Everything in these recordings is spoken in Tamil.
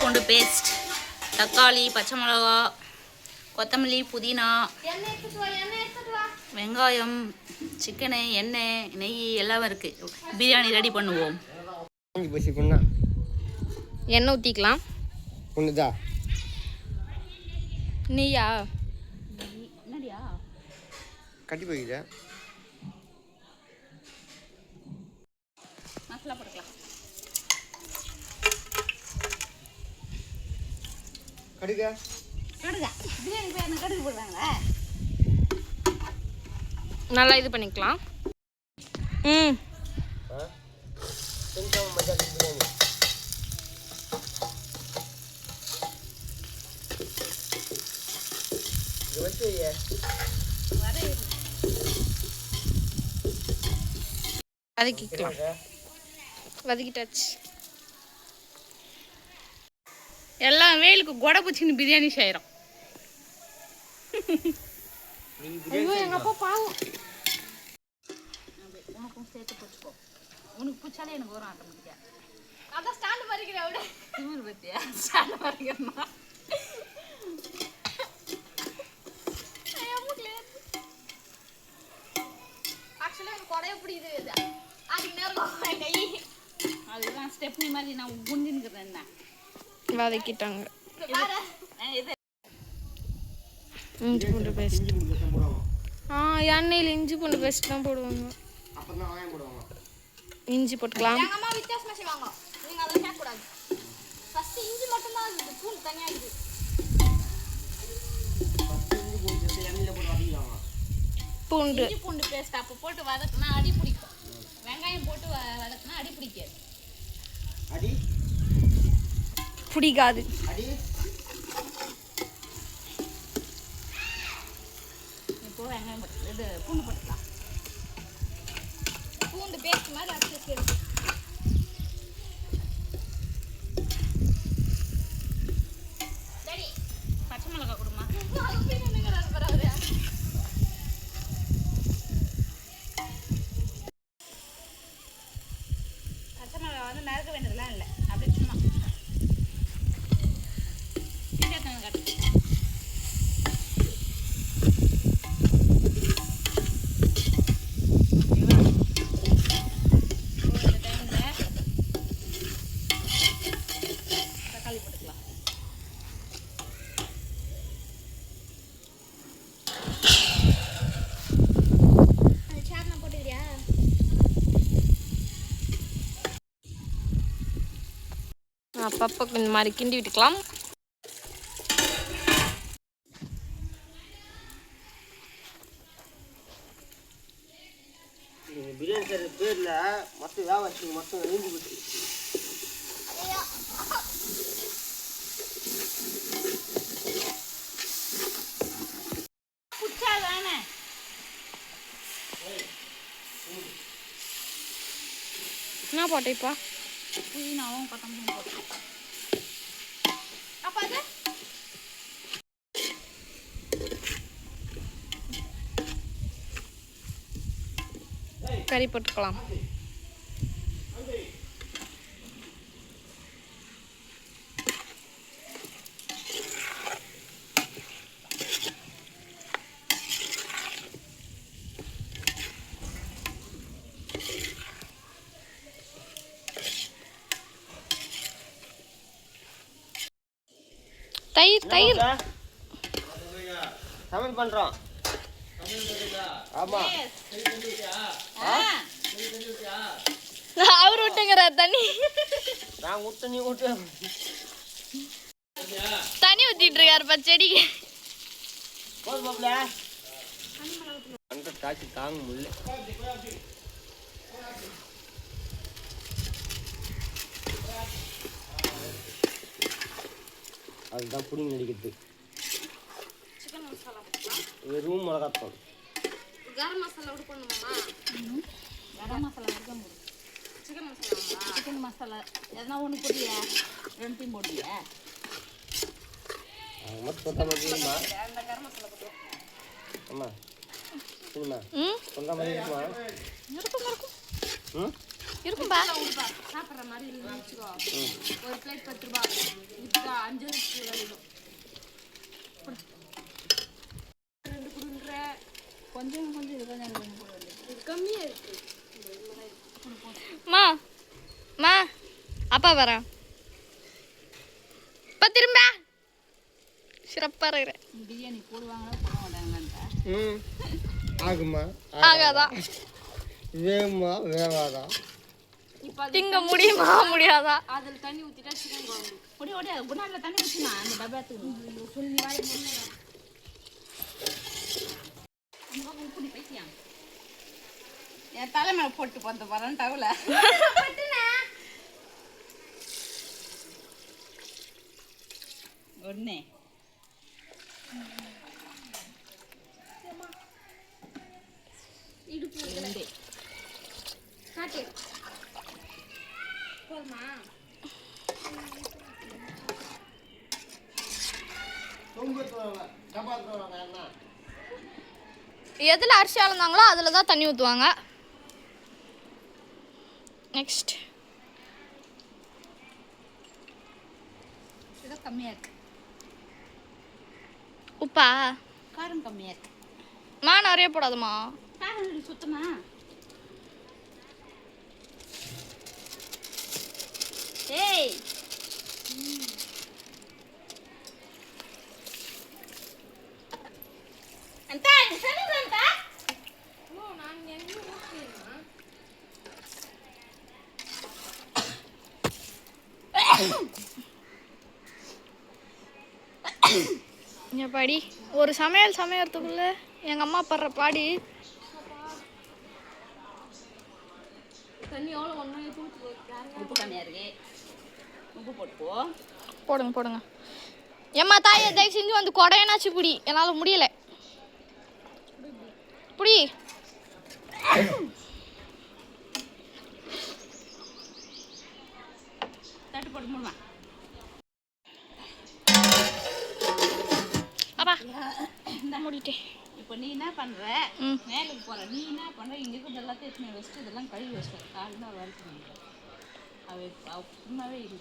பூண்டு பேஸ்ட், தக்காளி, பச்சை மிளகா, கொத்தமல்லி, புதினா, வெங்காயம், சிக்கனு, எண்ணெய், நெய் எல்லாம் இருக்குது. பிரியாணி ரெடி பண்ணுவோம். எண்ணெய் ஊற்றிக்கலாம். நெய்யா என்னடியா கட்டி போய்க்கிற மசாலா போட்டுக்கலாம். கடுகா பிரியாணி பேர் என்ன கடுகு போடுறாங்களா? நல்லா இது பண்ணிக்கலாம். வதக்கிக்கலாம். வதக்கிட்டாச்சு. எல்லாம் வேலுக்கு கொடை பிடிச்சின்னு பிரியாணி செய்கிறோம். ஐயோ எங்கள் அப்பா பாவம். உனக்கும் சேர்த்து பிடிச்சிக்கோ. உனக்கு பிடிச்சாலே எனக்கு வரும் ஆட்டோமேட்டிக்கா. அதான் ஸ்டாண்டு மறிக்கிறேன். விட திமிர் பத்தியா ஸ்டாண்டு மறிக்கிறேன்னா அதுதான் ஸ்டெப்னி மாதிரி நான் குண்டின்னுக்கிறேன். வதக்கிட்டாங்க. இஞ்சி பூண்டு பேஸ்ட். எண்ணெயில் இஞ்சி பூண்டு பேஸ்ட் தான் போடுவாங்க. இஞ்சி போட்டுக்கலாம். வித்தியாசமா செய்வாங்க. நீங்க அதெல்லாம் கேட்கக்கூடாது. ஃபர்ஸ்ட் இஞ்சி மட்டும் தான் இருக்குது. பூண்டு தனியா இருக்குது. பூண்டு இஞ்சி பூண்டு பேஸ்ட் அப்போ போட்டு வதக்குனா அடி பிடிக்கும். வெங்காயம் போட்டு வதக்குனா அடி பிடிக்காது. அடி பிடிக்காது. இப்போ வெங்காயம் போட்டு இது பூண்டு போட்டுக்கலாம். பூண்டு பேஸ்ட் மாதிரி அரைச்சு சேர்த்து. சரி பச்சை மிளகா கொடுமா. பச்சை மிளகா வந்து நறுக்க வேண்டியதெல்லாம் இல்லை. அப்படி சும்மா கட்டு. தக்காளி போட்டுக்கலாம். அந்த சார்னா போட்டுக்கிறியா? அப்பப்போ இந்த மாதிரி கிண்டி விட்டுக்கலாம். பிரியாணி செய்கிற பேரில் மொத்தம் வியாபாரத்துக்கு மொத்தம் எழுந்து போட்டு பிடிச்சாதானே என்ன போட்டேப்பா? புதினாவும் கொத்தமல்லியும் போட்டு. அப்ப அது கறி போட்டுக்கலாம். தயிர் சமையல் பண்ணுறோம். ஆமாம் அவர் விட்டுங்கிற தண்ணி. நான் விட்டு நீ விட்டு தண்ணி ஊற்றிட்டு இருக்காருப்பா செடிக்கு. போது பாப்பில அந்த காய்ச்சி தாங்க முடியல. அதுதான் புடிங்க நடிக்கிறது. வெறும் மிளகாத்தூள். கரம் மசாலா கூட போடணுமாமா? கரம் மசாலா வரைக்கும் போடு. சிக்கன் மசாலா எதனா ஒன்று போட்டியா? ரெண்டுத்தையும் போட்டியா? மட்டும் சொன்ன மாதிரி இருக்குமா? அந்த கரம் மசாலா போட்டு. அம்மா சரிம்மா சொன்ன மாதிரி இருக்குமா? இருக்கும் இருக்கும்பா. சாப்பிட்ற மாதிரி இல்லைன்னு வச்சுக்கோ. ஒரு பிளேட் 10 ரூபா. இப்போ 5 கிலோ ரெண்டு குடுன்ற கொஞ்சம் இது கம்மியாக இருக்கு. மா மா அப்பா வரேன். இப்போ திரும்ப சிறப்பாக இருக்கிறேன். பிரியாணி போடுவாங்களா போட மாட்டாங்களான்ட்டா. ஆகுமா ஆகாதா? வேகுமா வேகாதா? இப்போ திங்க முடியுமா முடியாதா? அதில் தண்ணி ஊற்றிட்டா சிக்கன் குழம்பு ஒடியா குணாலில் தண்ணி ஊற்றினா அந்த டப்பாத்துக்கு சொல்லி வாய் உப்புடி பைத்தியம் என் தலைமையில போட்டு பார்த்த போறேன் டவுல ஒண்ணே இடுப்பு காட்டு போதுமா? எதில் அரிசி அளந்தாங்களோ அதில் தான் தண்ணி ஊற்றுவாங்க. நெக்ஸ்ட் இது கம்மியா இருக்கு. உப்பா காரம் கம்மியா இருக்கு. மா நிறைய போடாதுமா. காரம் சுத்தமா ஏய் அந்த சரிதான்டா. நான் எங்க ஊத்துறேன்னா பாடி ஒரு சமையறதுக்குள்ள எங்க அம்மா படுற பாடி. தண்ணி எவ்வளோ ஒன்றா உப்பு கம்மியாக இருக்கு. உப்பு போட்டுப்போ. போடுங்க போடுங்க. ஏம்மா தாயை தயவு செஞ்சு வந்து கொடையனாச்சு பிடி. என்னால் முடியல. புடி தட்டு போட்டு மூடுமா. அப்பா மூடிட்டேன். இப்போ நீ என்ன பண்ணுற? மேலுக்கு போகிற. நீ என்ன பண்ணுற? இங்கே இருக்கிறது எல்லாத்தையும் எடுத்து வச்சுட்டு இதெல்லாம் கழுவி வச்சிட்டேன். காலையில் தான் வேலை செய்யணும். அவ சும்மாவே இரு.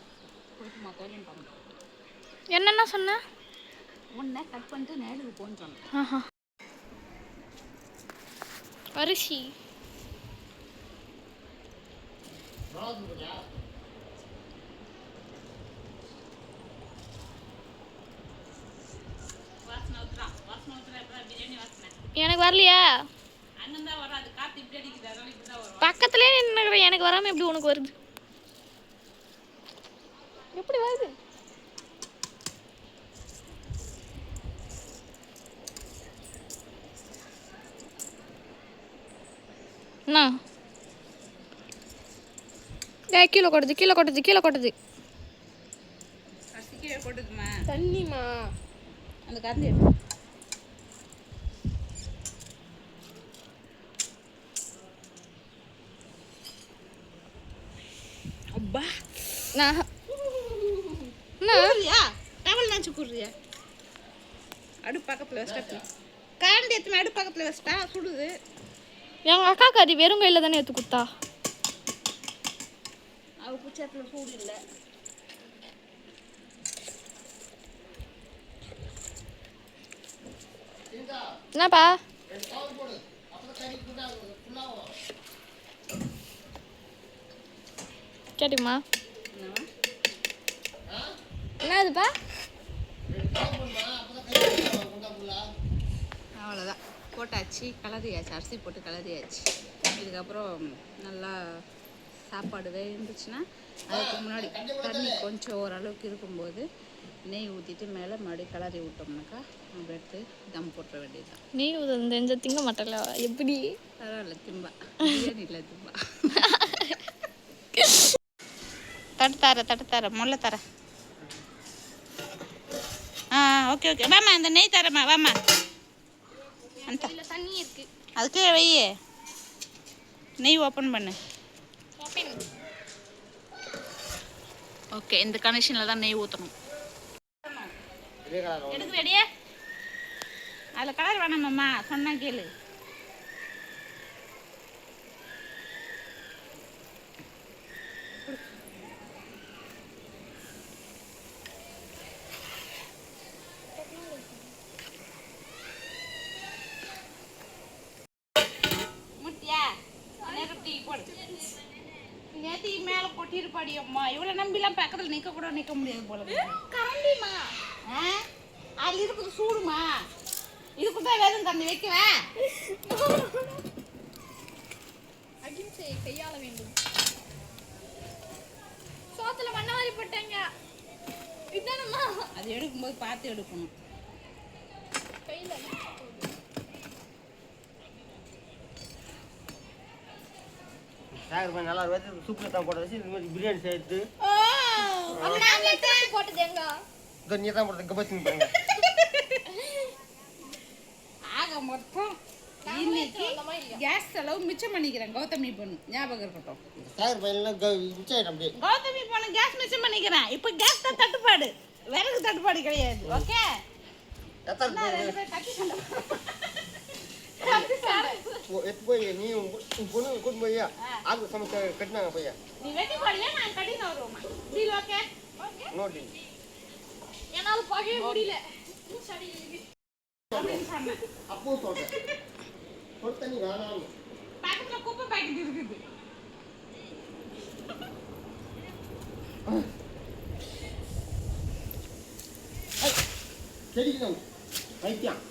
போயிட்டு மொத்தம் பண்ண என்னென்ன சொன்ன? ஒன்றை கட் பண்ணிட்டு நேருக்கு போன்னு சொன்னேன். ஆஹா அரிசி எனக்கு வரலையா? பக்கத்துலேயே நின்னுக்கிறேன். எனக்கு வராமல் எப்படி உனக்கு வருது? எப்படி வருது? அண்ணா கீழே கொட்டுது கீழே கொட்டுது கீழே கொட்டுது. கீழே கொட்டுதுமா தண்ணிமா. அந்த கரண்டி எடுத்து அப்பா நான் கூறியா டவல் நினச்சி கூறியா? அடுப்பு பக்கத்தில் வச்சிட்டா கரண்டி எடுத்துமே அடுப்பு பக்கத்தில் வச்சிட்டா சுடுது. எங்கள் அக்கா கறி வெறும் கையில் தானே எடுத்து கொடுத்தா. அவள் புச்சத்தில் சூடு இல்லை. என்னப்பா? கேட்டுமா என்னதுப்பா? அவ்வளோதான் போட்டாச்சு. கலரியாச்சு. அரிசி போட்டு கலரியாச்சு. இதுக்கப்புறம் நல்லா சாப்பாடு வேண்டுச்சுன்னா அதுக்கு முன்னாடி தண்ணி கொஞ்சம் ஓரளவுக்கு இருக்கும்போது நெய் ஊற்றிட்டு மேலே மறுபடியும் கலரி விட்டோம்னாக்கா நம்ம எடுத்து தம் போட்ட வேண்டியதுதான். நெய் ஊற்ற தெரிஞ்ச திங்க மாட்டல எப்படி? பரவாயில்ல திம்பா. பிரியாணி இல்லை திம்பா. தட்டு தர முல்ல தர. ஓகே ஓகே வாம்மா அந்த நெய் தரம்மா வாம்மா. அந்த தண்ணி இருக்கு அதுக்கே வை. நெய் ஓப்பன் பண்ணு. ஓகே இந்த கனெக்ஷனில் தான் நெய் ஊற்றணும். எடுக்கிறடியே அதில் கலர் வேணாமாம்மா சொன்னா கேளு. அடியம்மா இவ்வளோ நம்பிலாம் பக்கத்தில் நிற்க கூட நிற்க முடியாது போல கரண்டிமா அது இருக்குது சூடுமா இதுக்கு தான் வேணும் தண்ணி வைக்குவேன் அகிம்சையை கையாள வேண்டும் சோத்துல மண்ணவாரி போட்டாங்க இதானம்மா அது எடுக்கும்போது பார்த்து எடுக்கணும் கையில சாகர் போய் நல்லா வச்சு சூப்பில் தான் போட வச்சு இந்த மாதிரி பிரியாணி சேர்த்து அப்ப நாம எத்தனை போட்டது எங்க இதோ நீ தான் போடுறது இங்கே போய் பாருங்க ஆக மொத்தம் இன்னைக்கு கேஸ் செலவு மிச்சம் பண்ணிக்கிறேன் கௌதமி பொண்ணு ஞாபகம் இருக்கட்டும் சாகர் பையன்லாம் மிச்சம் ஆகிடும் அப்படியே கௌதமி பொண்ணு கேஸ் மிச்சம் பண்ணிக்கிறேன் இப்போ கேஸ் தான் தட்டுப்பாடு விறகு தட்டுப்பாடு கிடையாது ஓகே எடுத்து போய் நீ உன் பொண்ணு கூட்டு போய் ஆக்கு சமைச்ச கட்டினாங்க பையா நீ வெட்டி போடுவே நான் கட்டிங்க வருவோமா டீல் ஓகே நோட்டி என்னால பார்க்கவே முடியல அப்படின்னு சொன்னேன் அப்பவும் சொல்கிறேன் சொல் தண்ணி வேணாம் பக்கத்தில் குப்பை பாக்கெட் இருக்குது செடிக்கு தான் வைத்தியம்